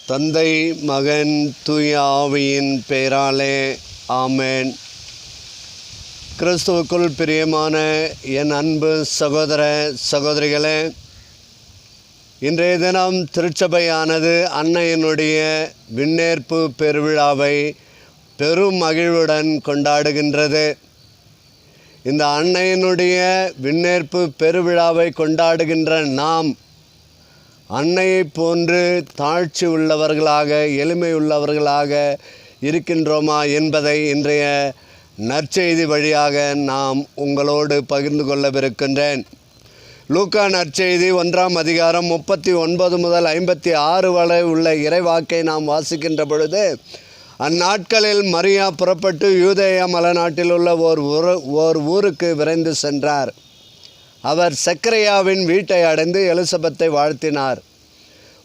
தந்தை, மகன், தூய ஆவியின் பெயராலே ஆமென். கிறிஸ்துவுக்குள் பிரியமான என் அன்பு சகோதர சகோதரிகளே, இன்றைய தினம் திருச்சபையானது அன்னையினுடைய விண்ணேற்பு பெருவிழாவை பெரும் மகிழ்வுடன் கொண்டாடுகின்றது. இந்த அன்னையினுடைய விண்ணேற்பு பெருவிழாவை கொண்டாடுகின்ற நாம் அன்னையை போன்று தாழ்ச்சி உள்ளவர்களாக, எளிமை உள்ளவர்களாக இருக்கின்றோமா என்பதை இன்றைய நற்செய்தி வழியாக நாம் உங்களோடு பகிர்ந்து கொள்ளவிருக்கின்றேன். லூக்கா நற்செய்தி 1ஆம் அதிகாரம் 39 முதல் 56 வரை உள்ள இறைவாக்கை நாம் வாசிக்கின்ற பொழுது, அந்நாட்களில் மரியா புறப்பட்டு யூதேயா மலைநாட்டில் உள்ள ஓர் ஊருக்கு விரைந்து சென்றார். அவர் சக்கரையாவின் வீட்டை அடைந்து எலிசபெத்தை வாழ்த்தினார்.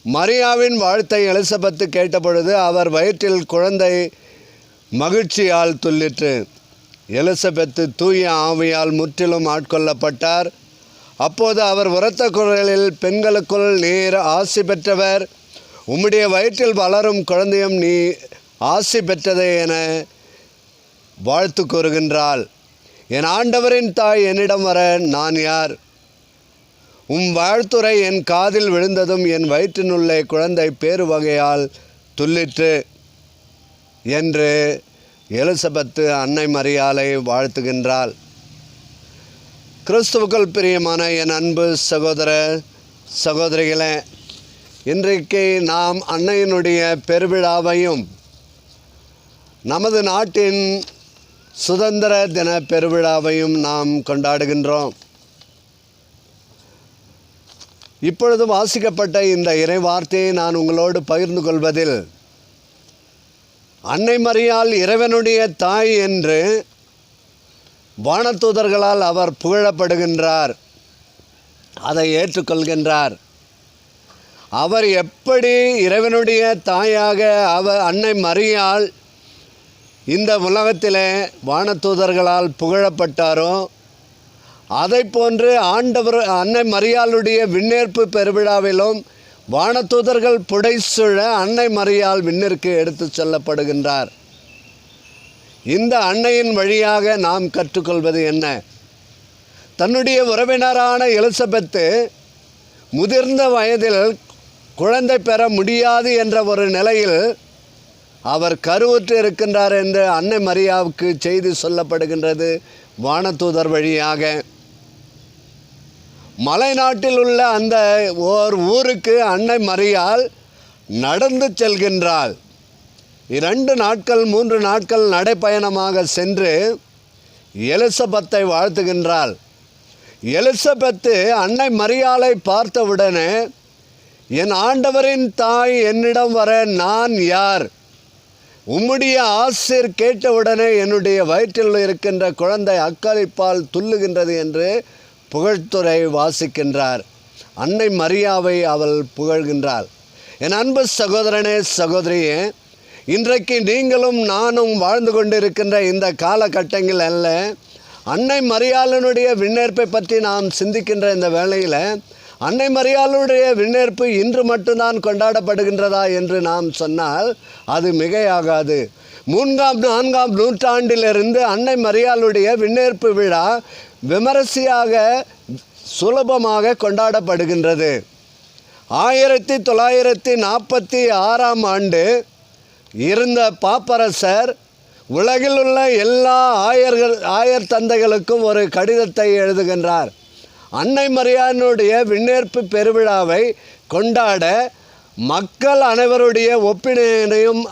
மரியாவின் வாழ்த்தை எலிசபெத்து கேட்டபொழுது அவர் வயிற்றில் குழந்தை மகிழ்ச்சியால் துள்ளிற்று. எலிசபெத்து தூய ஆவியால் முற்றிலும் ஆட்கொள்ளப்பட்டார். அப்போது அவர் உரத்த குரலில், பெண்களுக்குள் நீர் ஆசி பெற்றவர், உம்முடைய வயிற்றில் வளரும் குழந்தையும் நீ ஆசி பெற்றதே என வாழ்த்து கூறுகின்றாள். என் ஆண்டவரின் தாய் என்னிடம் வர நான் யார்? உம் வாழ்த்துரை என் காதில் விழுந்ததும் என் வயிற்றினுள்ளே குழந்தை பேறு வகையால் துள்ளிற்று என்று எலிசபெத்து அன்னை மரியாளை வாழ்த்துகின்றாள். கிறிஸ்துவுக்குள் பிரியமான என் அன்பு சகோதர சகோதரிகளே, இன்றைக்கு நாம் அன்னையினுடைய பெருவிழாவையும் நமது நாட்டின் சுதந்திர தின பெருவிழாவையும் நாம் கொண்டாடுகின்றோம். இப்பொழுது வாசிக்கப்பட்ட இந்த இறை வார்த்தையை நான் உங்களோடு பகிர்ந்து கொள்வதில், அன்னை மரியாள் இறைவனுடைய தாய் என்று வானதூதர்களால் அவர் புகழப்படுகின்றார். அதை ஏற்றுக்கொள்கின்றார். அவர் எப்படி இறைவனுடைய தாயாக அன்னை மரியாள் இந்த உலகத்திலே வானதூதர்களால் புகழப்பட்டாரோ, அதை போன்று ஆண்டவர் அன்னை மரியாளுடைய விண்ணேற்பு பெருவிழாவிலும் வானதூதர்கள் புடைசூழ அன்னை மரியாள் விண்ணிற்கு எடுத்து செல்லப்படுகின்றார். இந்த அன்னையின் வழியாக நாம் கற்றுக்கொள்வது என்ன? தன்னுடைய உறவினரான எலிசபெத்து முதிர்ந்த வயதில் குழந்தை பெற முடியாது என்ற ஒரு நிலையில் அவர் கருவுற்று இருக்கின்றார் என்று அன்னை மரியாவுக்கு செய்தி சொல்லப்படுகின்றது வானதூதர் வழியாக. மலைநாட்டில் உள்ள அந்த ஓர் ஊருக்கு அன்னை மரியாள் நடந்து செல்கின்றாள். 2 நாட்கள் 3 நாட்கள் நடைப்பயணமாக சென்று எலிசபெத்தை வாழ்த்துகின்றாள். எலிசபெத்து அன்னை மரியாளை பார்த்தவுடனே, என் ஆண்டவரின் தாய் என்னிடம் வர நான் யார்? உம்முடைய ஆசீர் கேட்டவுடனே என்னுடைய வயிற்றில் இருக்கின்ற குழந்தை அக்களிப்பால் துள்ளுகின்றது என்று புகழ்த்துரை வாசிக்கின்றார். அன்னை மரியாவை அவள் புகழ்கின்றாள். என் அன்பு சகோதரனே, சகோதரியே, இன்றைக்கு நீங்களும் நானும் வாழ்ந்து கொண்டிருக்கின்ற இந்த காலகட்டங்கள் அல்ல, அன்னை மரியாளினுடைய விண்ணேற்பை பற்றி நாம் சிந்திக்கின்ற இந்த வேளையில், அன்னை மரியாளுடைய விண்ணேற்பு இன்று மட்டும்தான் கொண்டாடப்படுகின்றதா என்று நாம் சொன்னால் அது மிகையாகாது. 3ஆம் 4ஆம் நூற்றாண்டிலிருந்து அன்னை மரியாளுடைய விண்ணேற்பு விழா விமரிசையாக சுலபமாக கொண்டாடப்படுகின்றது. 1946ஆம் ஆண்டு இருந்த பாப்பரசர் உலகில் உள்ள எல்லா ஆயர் தந்தைகளுக்கும் ஒரு கடிதத்தை எழுதுகின்றார். அன்னை மரியாளுடைய விண்ணேற்பு பெருவிழாவை கொண்டாட மக்கள் அனைவருடைய ஒப்பீனியனையும்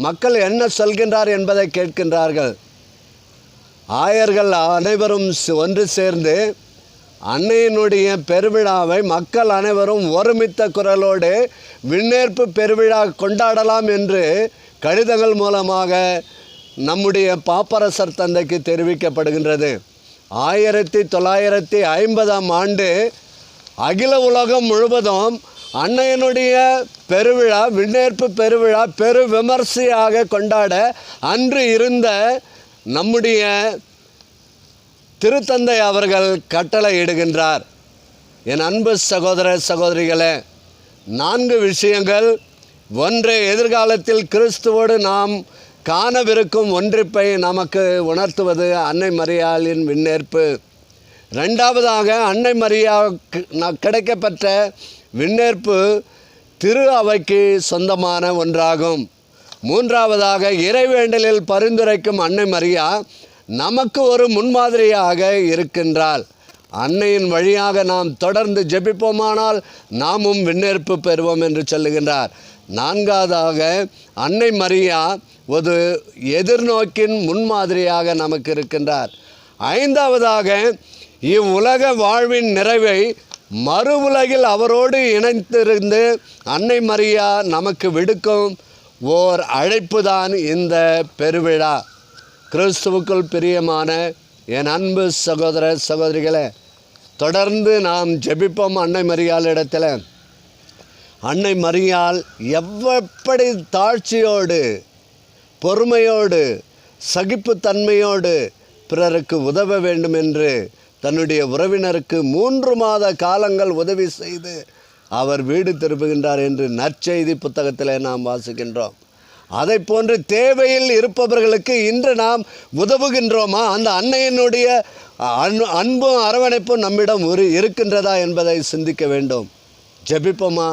மக்கள் என்ன சொல்கின்றார் என்பதை கேட்கின்றார்கள். ஆயர்கள் அனைவரும் ஒன்று சேர்ந்து அன்னையினுடைய பெருவிழாவை மக்கள் அனைவரும் ஒருமித்த குரலோடு விண்ணேற்பு பெருவிழா கொண்டாடலாம் என்று கடிதங்கள் மூலமாக நம்முடைய பாப்பரசர் தந்தைக்கு தெரிவிக்கப்படுகின்றது. 1950ஆம் ஆண்டு அகில உலகம் முழுவதும் அன்னையினுடைய பெருவிழா, விண்ணேற்பு பெருவிழா பெரு விமர்சையாக கொண்டாட அன்று இருந்த நம்முடைய திருத்தந்தை அவர்கள் கட்டளை இடுகின்றார். என் அன்பு சகோதர சகோதரிகளே, 4 விஷயங்கள் ஒன்று, எதிர்காலத்தில் கிறிஸ்துவோடு நாம் காணவிருக்கும் ஒன்றிப்பை நமக்கு உணர்த்துவது அன்னை மரியாளின் விண்ணேற்பு. ரெண்டாவதாக, அன்னை மரியா கிடைக்கப்பெற்ற விண்ணேற்பு திரு அவைக்கு சொந்தமான ஒன்றாகும். மூன்றாவதாக, இறைவேண்டலில் பரிந்துரைக்கும் அன்னை மரியா நமக்கு ஒரு முன்மாதிரியாக இருக்கின்றாள். அன்னையின் வழியாக நாம் தொடர்ந்து ஜெபிப்போமானால் நாமும் விண்ணேற்பு பெறுவோம் என்று சொல்லுகின்றார். நான்காவதாக, அன்னை மரியா ஒரு எதிர்நோக்கின் முன்மாதிரியாக நமக்கு இருக்கின்றார். ஐந்தாவதாக, இவ்வுலக வாழ்வின் நிறைவை மறு உலகில் அவரோடு இணைந்திருந்து அன்னை மரியா நமக்கு விடுக்கும் ஓர் அழைப்பு தான் இந்த பெருவிழா. கிறிஸ்துவுக்குள் பிரியமான என் அன்பு சகோதர சகோதரிகளே, தொடர்ந்து நாம் ஜெபிப்போம் அன்னை மரியாளிடத்தில். அன்னை மரியாள் எப்படி தாழ்ச்சியோடு, பொறுமையோடு, சகிப்புத்தன்மையோடு பிறருக்கு உதவ வேண்டும் என்று தன்னுடைய உறவினருக்கு 3 மாத காலங்கள் உதவி செய்து அவர் வீடு திரும்புகின்றார் என்று நற்செய்தி புத்தகத்தில் நாம் வாசிக்கின்றோம். அதை போன்று தேவையில் இருப்பவர்களுக்கு இன்று நாம் உதவுகின்றோமா? அந்த அன்னையினுடைய அன்பும் அரவணைப்பும் நம்மிடம் இருக்கின்றதா என்பதை சிந்திக்க வேண்டும். ஜெபிப்போமா?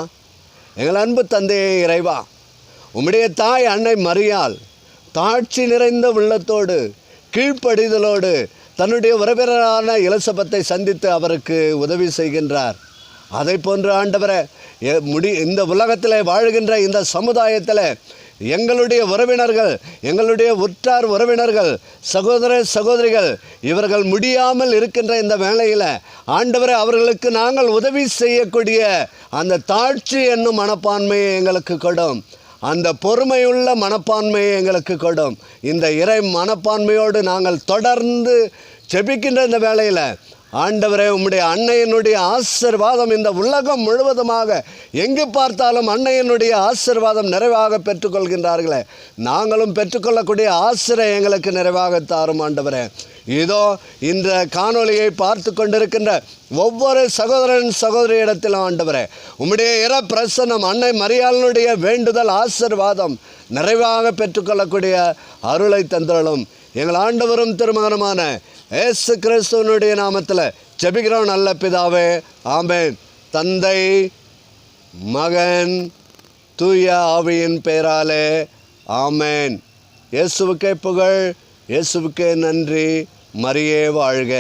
எங்கள் அன்பு தந்தையே இறைவா, உம்முடைய தாய் அன்னை மரியாள் தாட்சி நிறைந்த உள்ளத்தோடு, கீழ்ப்படிதலோடு தன்னுடைய உறவினரான எலிசபெத்தை சந்தித்து அவருக்கு உதவி செய்கின்றார். அதை போன்று ஆண்டவரே, இந்த உலகத்தில் வாழ்கின்ற இந்த சமுதாயத்தில் எங்களுடைய உறவினர்கள், எங்களுடைய உற்றார் உறவினர்கள், சகோதர சகோதரிகள் இவர்கள் முடியாமல் இருக்கின்ற இந்த வேளையில் ஆண்டவரே, அவர்களுக்கு நாங்கள் உதவி செய்யக்கூடிய அந்த தாழ்ச்சி என்னும் மனப்பான்மையை எங்களுக்கு கொடும். அந்த பொறுமையுள்ள மனப்பான்மையை எங்களுக்கு கொடும். இந்த இறை மனப்பான்மையோடு நாங்கள் தொடர்ந்து ஜெபிக்கின்ற இந்த வேளையில் ஆண்டவரே, உம்முடைய அன்னையினுடைய ஆசீர்வாதம் இந்த உலகம் முழுவதுமாக எங்கு பார்த்தாலும் அன்னையினுடைய ஆசீர்வாதம் நிறைவாக பெற்றுக்கொள்கின்றார்களே, நாங்களும் பெற்றுக்கொள்ளக்கூடிய ஆசிரியை எங்களுக்கு நிறைவாக தாரும் ஆண்டவரே. இதோ இந்த காணொளியை பார்த்து கொண்டிருக்கின்ற ஒவ்வொரு சகோதரன் சகோதரி இடத்திலும் ஆண்டவரே, உம்முடைய இறை பிரசன்னம், அன்னை மரியாளினுடைய வேண்டுதல், ஆசீர்வாதம் நிறைவாக பெற்றுக்கொள்ளக்கூடிய அருளை தந்தருளும். எங்கள் ஆண்டவரும் திருமகனுமான இயேசு கிறிஸ்துவனுடைய நாமத்தில் ஜெபிக்கிறோம் நல்ல பிதாவே, ஆமென். தந்தை, மகன், தூய ஆவியின் பெயராலே, ஆமென். இயேசுவுக்கே புகழ், இயேசுவுக்கே நன்றி. மரியே வாழ்க.